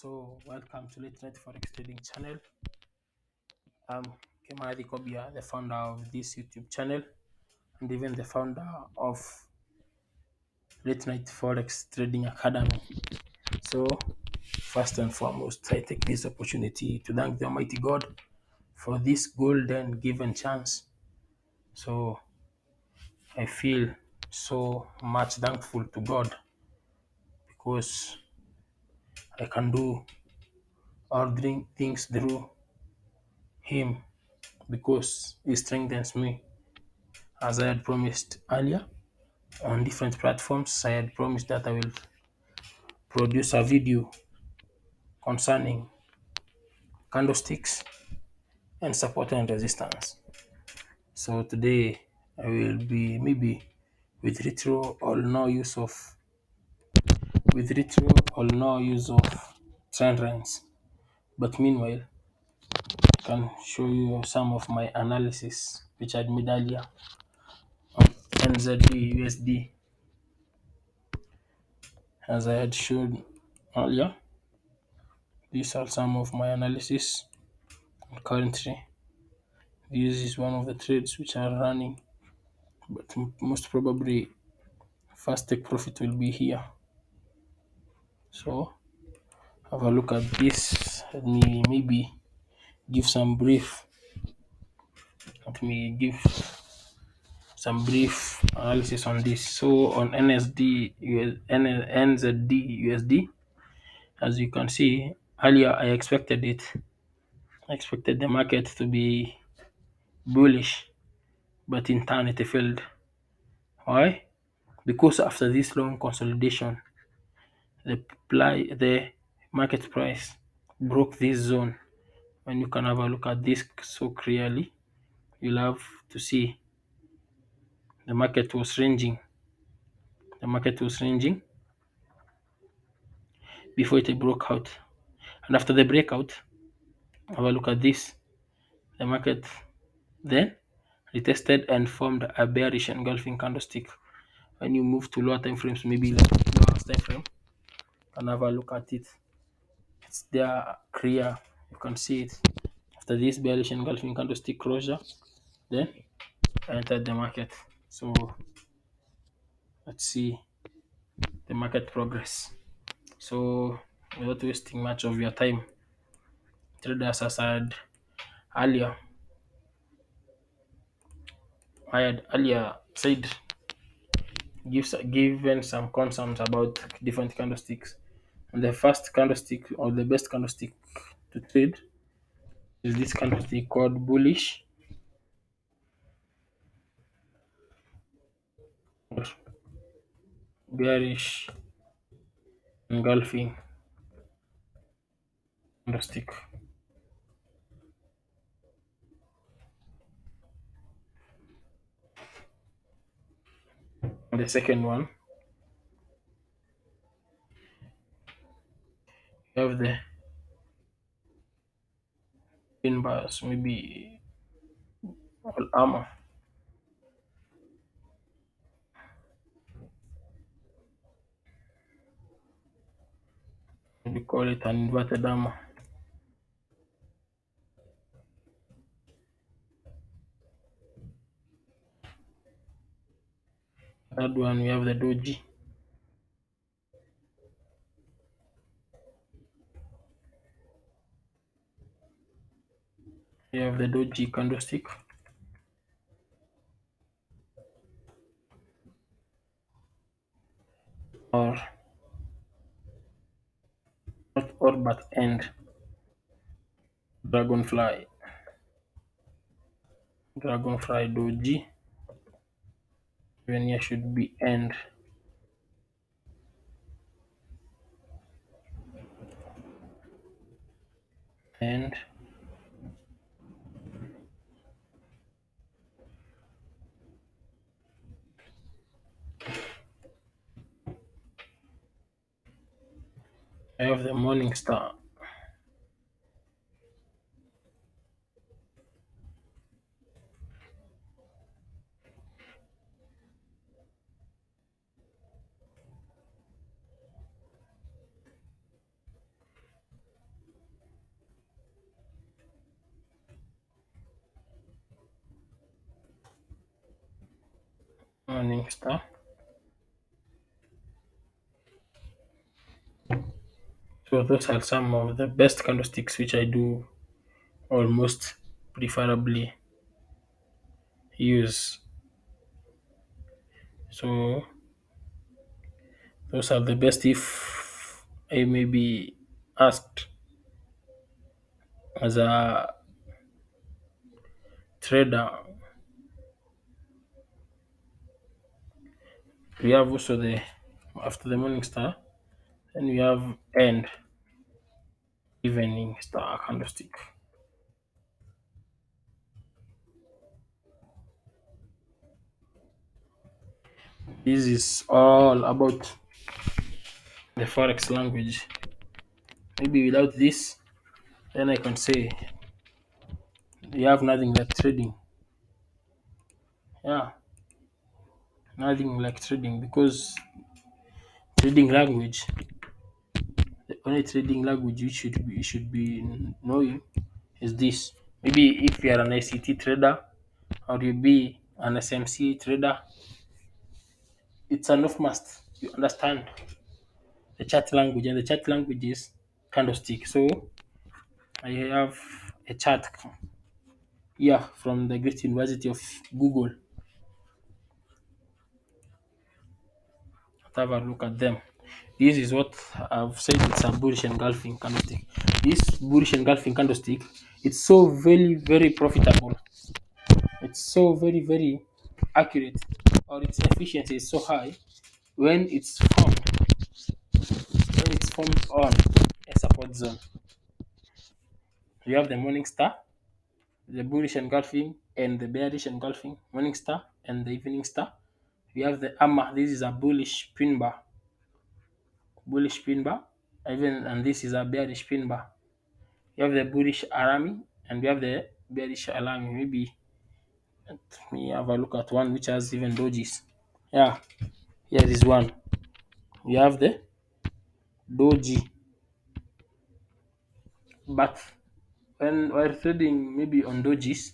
Welcome to Late Night Forex Trading channel. I'm Kemari Kobia, the founder of this YouTube channel and even the founder of Late Night Forex Trading Academy. So, first and foremost, I take this opportunity to thank the Almighty God for this golden given chance. So, I feel so much thankful to God because I can do all things through Him because He strengthens me. As I had promised earlier on different platforms, I had promised that I will produce a video concerning candlesticks and support and resistance. So today I will be maybe with retro or no use of trend lines. But meanwhile, I can show you some of my analysis which I made earlier on NZD USD as I had shown earlier. These are some of my analysis currently. This is one of the trades which are running, but most probably first take profit will be here. So have a look at this. Let me maybe give some brief. Let me give some brief analysis on this. So on NZD USD, as you can see earlier, I expected it. I expected the market to be bullish, but in turn it failed. Why? Because after this long consolidation, the market price broke this zone. When you can have a look at this so clearly, you'll have to see the market was ranging. The market was ranging before it broke out. And after the breakout, have a look at this. The market then retested and formed a bearish engulfing candlestick. When you move to lower time frames, maybe like lower time frame, and have a look at it. It's there clear. You can see it. After this bearish engulfing candlestick closure, then I entered the market. So let's see the market progress. So without wasting much of your time, traders, as earlier, I had earlier said, given some concerns about different candlesticks. And the first candlestick or the best candlestick to trade is this candlestick called bullish or bearish engulfing candlestick. And the second one, you have the pin bars, maybe all armor. We call it an inverted armor. Third one, we have the doji. We have the doji candlestick. Or not or but end dragonfly. Dragonfly doji. Even here should be end. I have the morning star. Morning Star. So those are some of the best candlesticks which I do almost preferably use. So those are the best if I may be asked as a trader. We have also the after the morning star, then we have end evening star candlestick. This is all about the forex language. Maybe without this, then I can say you have nothing like trading. Yeah, nothing like trading because trading language, the only trading language you should be knowing is this. Maybe if you are an ICT trader or you be an SMC trader, it's enough must you understand the chart language, and the chart language is candlestick. So I have a chart here from the Great University of Google. Let's have a look at them. This is what I've said, it's a bullish engulfing candlestick. This bullish engulfing candlestick, it's so very profitable. It's so very accurate, or its efficiency is so high when it's formed on a support zone. You have the morning star, the bullish engulfing, and the bearish engulfing morning star and the evening star. We have the AMA. This is a bullish pin bar. Even and this is a bearish pin bar. You have the bullish Arami and we have the bearish Alami. Maybe let me have a look at one which has even dojis. Yeah, here is one. We have the doji, but when while trading maybe on dojis,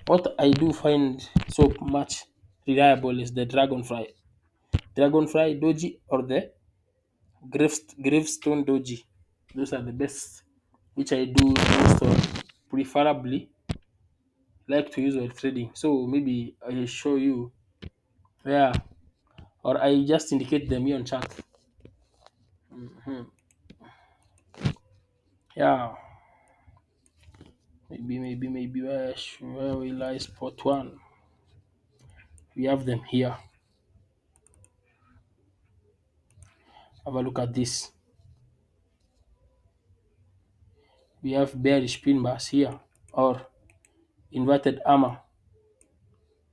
what I do find so much reliable is the dragonfly doji or the gravestone doji. Those are the best which I do most or preferably like to use while trading. So maybe I show you, yeah, or I just indicate them here on chart. Mhm. Yeah, maybe where will I spot one? We have them here. Have a look at this. We have bearish pin bars here, or inverted armor.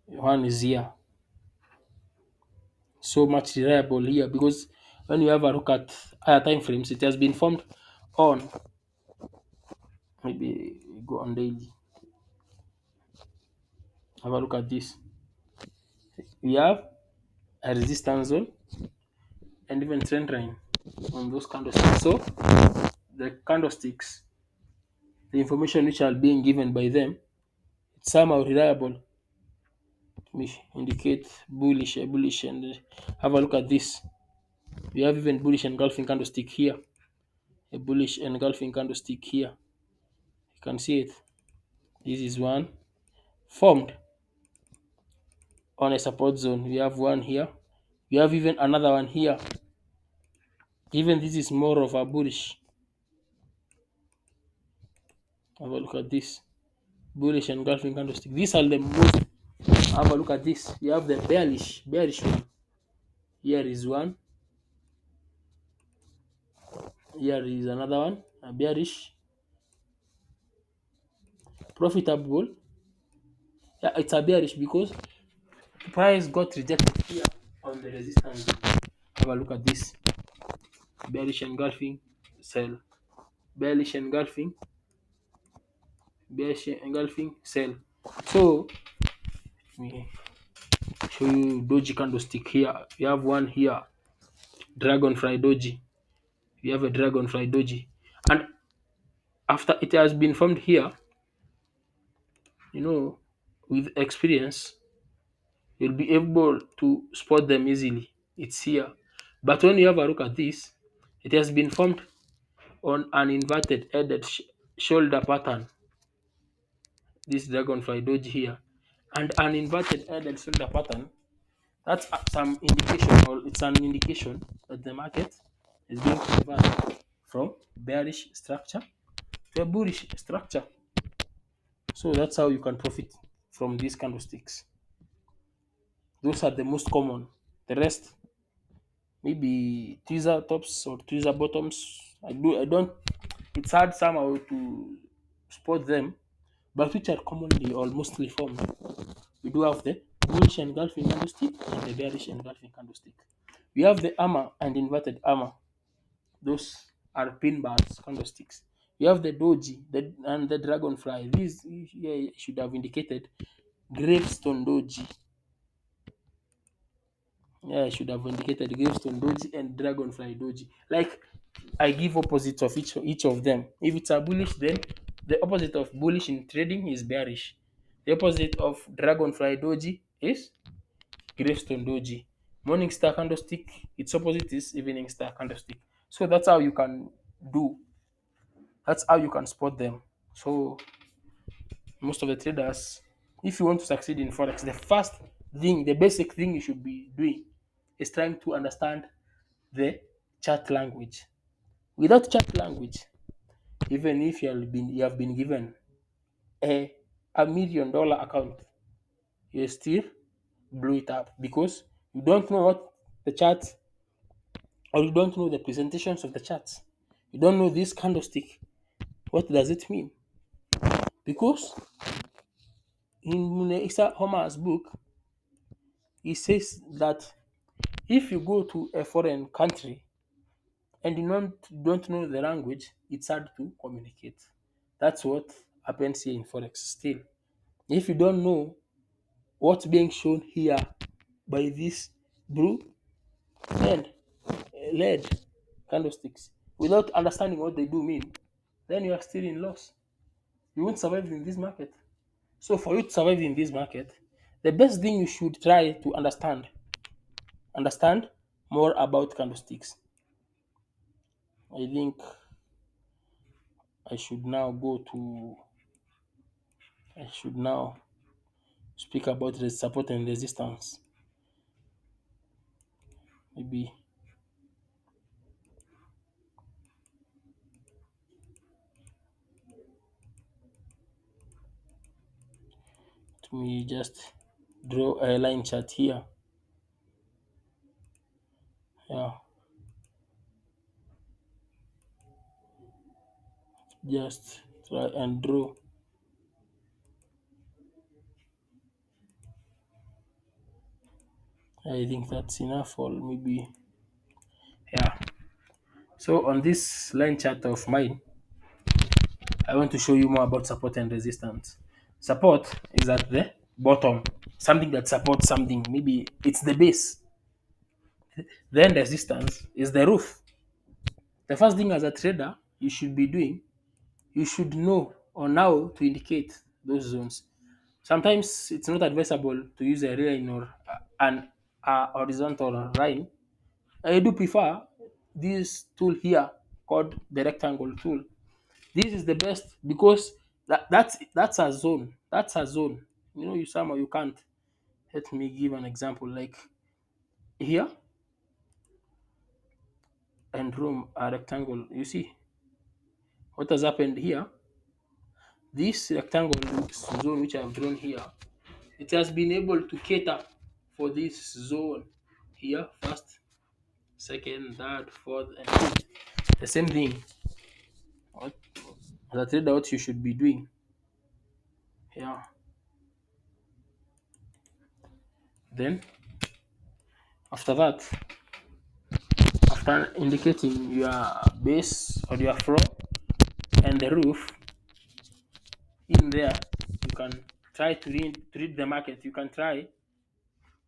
One is here. So much reliable here because when you have a look at higher time frames, it has been formed on, maybe we go on daily. Have a look at this. We have a resistance zone and even trend line on those candlesticks. So the candlesticks, the information which are being given by them, it's somehow reliable. We indicate bullish, and have a look at this. We have even bullish engulfing candlestick here, a bullish engulfing candlestick here. You can see it. This is one formed on a support zone. We have one here. We have even another one here. Even this is more of a bullish. Have a look at this. Bullish engulfing candlestick. These are the most. Have a look at this. You have the bearish one. Here is one. Here is another one. A bearish. Profitable. Yeah, it's a bearish because the price got rejected here on the resistance. Have a look at this. Bearish engulfing. Sell. Bearish engulfing. Bearish engulfing. Sell. So let me show you doji candlestick here. We have one here. Dragonfly doji. We have a dragonfly doji. And after it has been formed here, you know, with experience, You'll be able to spot them easily. It's here. But when you have a look at this, it has been formed on an inverted headed shoulder pattern, this dragonfly doji here, and an inverted headed shoulder pattern. That's some indication, or it's an indication that the market is being converted from bearish structure to a bullish structure. So that's how you can profit from these candlesticks. Those are the most common. The rest, maybe tweezer tops or tweezer bottoms. I don't. It's hard somehow to spot them, but which are commonly or mostly formed. We do have the bullish engulfing candlestick and the bearish engulfing candlestick. We have the hammer and inverted hammer. Those are pin bars candlesticks. We have the doji and the dragonfly. These here should have indicated gravestone doji. Yeah, I should have indicated gravestone doji and dragonfly doji. Like I give opposites of each of them. If it's a bullish, then the opposite of bullish in trading is bearish. The opposite of dragonfly doji is gravestone doji. Morning star candlestick, its opposite is evening star candlestick. So do. That's how you can spot them. So most of the traders, if you want to succeed in forex, the first thing, the basic thing you should be doing is trying to understand the chart language. Without chart language, even if you have been given a $1 million account, you still blow it up because you don't know what the chart, or you don't know the presentations of the charts. You don't know this candlestick. What does it mean? Because in Isa Homer's book, he says that if you go to a foreign country and you don't know the language, it's hard to communicate. That's what happens here in forex. Still, if you don't know what's being shown here by this blue and lead candlesticks, without understanding what they do mean, then you are still in loss. You won't survive in this market. So for you to survive in this market, the best thing you should try to understand more about candlesticks. I think I should now go to I should now speak about the support and resistance. Maybe let me just draw a line chart here. Yeah, just try and draw. I think that's enough, or maybe yeah. So on this line chart of mine, I want to show you more about support and resistance. Support is at the bottom, something that supports something. Maybe it's the base. Then resistance is the roof. The first thing as a trader you should be doing, you should know on how to indicate those zones. Sometimes it's not advisable to use a line or an horizontal line. I do prefer this tool here called the rectangle tool. This is the best because that's a zone. That's a zone. You know, you somehow you can't. Let me give an example. Like here and room a rectangle. You see what has happened here? This rectangle zone which I have drawn here, it has been able to cater for this zone here, first, second, third, fourth, and fifth. The same thing. What as a trader, what you should be doing. Yeah. Then after that, after indicating your base or your floor and the roof in there, you can try to read the market. You can try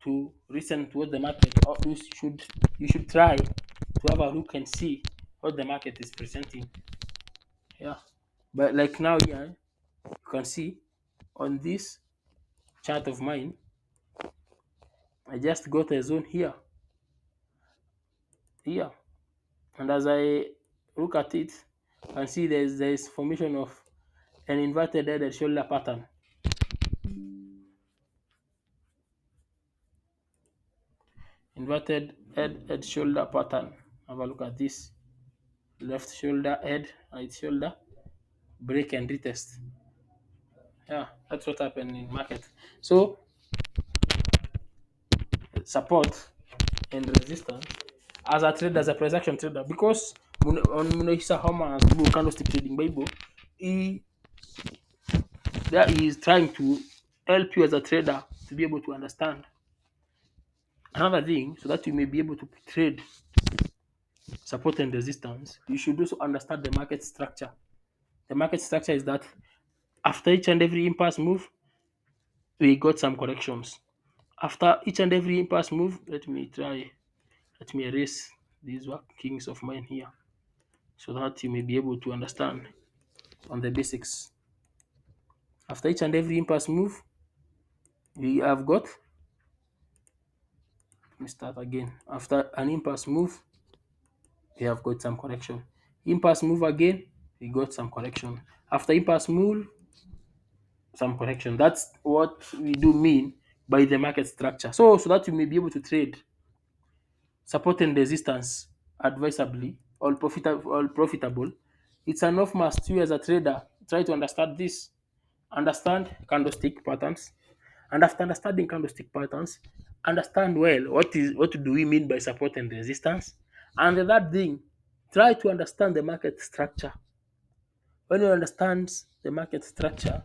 to listen to what the market, or you should try to have a look and see what the market is presenting. Yeah. But like now here, you can see on this chart of mine, I just got a zone here, and as I look at it, I can see there's formation of an inverted head and shoulder pattern. Inverted head and shoulder pattern. Have a look at this. Left shoulder, head, right shoulder, break and retest. Yeah, that's what happened in market. So support and resistance as a trader, as a price action trader, because on Munehisa Homer's book candlestick trading Bible, he that he is trying to help you as a trader to be able to understand another thing so that you may be able to trade support and resistance. You should also understand the market structure. The market structure is that after each and every impasse move, we got some corrections. After each and every impasse move, let me erase these workings of mine here so that you may be able to understand on the basics. After each and every impasse move, we have got, let me start again. After an impasse move, we have got some correction. Impasse move again, we got some correction. After impasse move, some correction. That's what we do mean by the market structure. So that you may be able to trade support and resistance advisably or profitable. It's enough must you as a trader try to understand this. Understand candlestick patterns, and after understanding candlestick patterns, understand well what do we mean by support and resistance. And the third thing, try to understand the market structure. When you understand the market structure,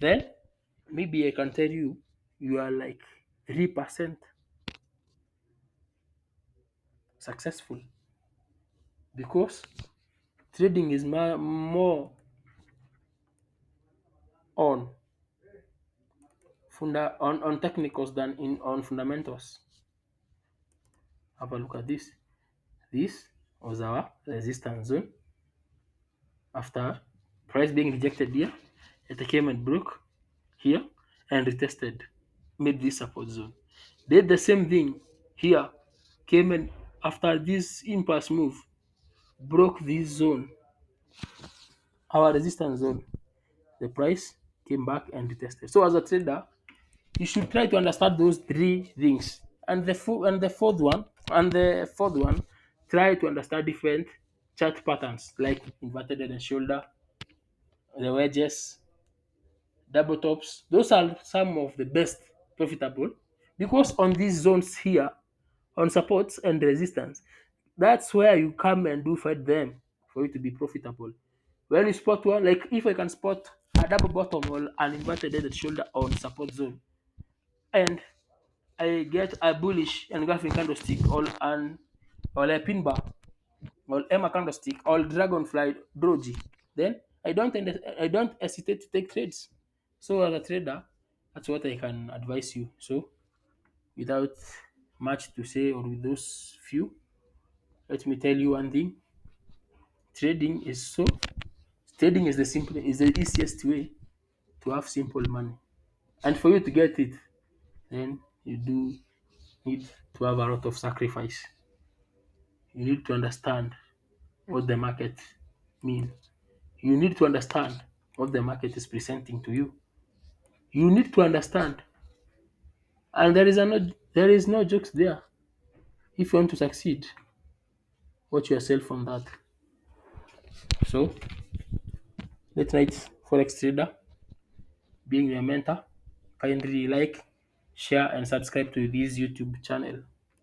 then maybe I can tell you you are like 3% successful, because trading is more on on technicals than in on fundamentals. Have a look at this. This was our resistance zone. After price being rejected here, it came and broke here and retested, made this support zone. Did the same thing here, came and after this impasse move, broke this zone, our resistance zone. The price came back and retested. So as a trader, you should try to understand those three things. And the fourth one, try to understand different chart patterns like inverted head and shoulder, the wedges, double tops. Those are some of the best profitable, because on these zones here, on supports and resistance, that's where you come and do fight them for you to be profitable. When you spot one, like if I can spot a double bottom or an inverted head and shoulder on support zone, and I get a bullish engulfing candlestick or a pin bar or Emma candlestick or dragonfly doji, then I don't hesitate to take trades. So as a trader, that's what I can advise you. So without much to say or with those few, let me tell you one thing. Trading is so trading is the easiest way to have simple money. And for you to get it, then you do need to have a lot of sacrifice. You need to understand what the market means. You need to understand what the market is presenting to you. You need to understand, and there is no jokes there. If you want to succeed, watch yourself on that. So, late night forex trader, being your mentor, kindly like, share, and subscribe to this YouTube channel.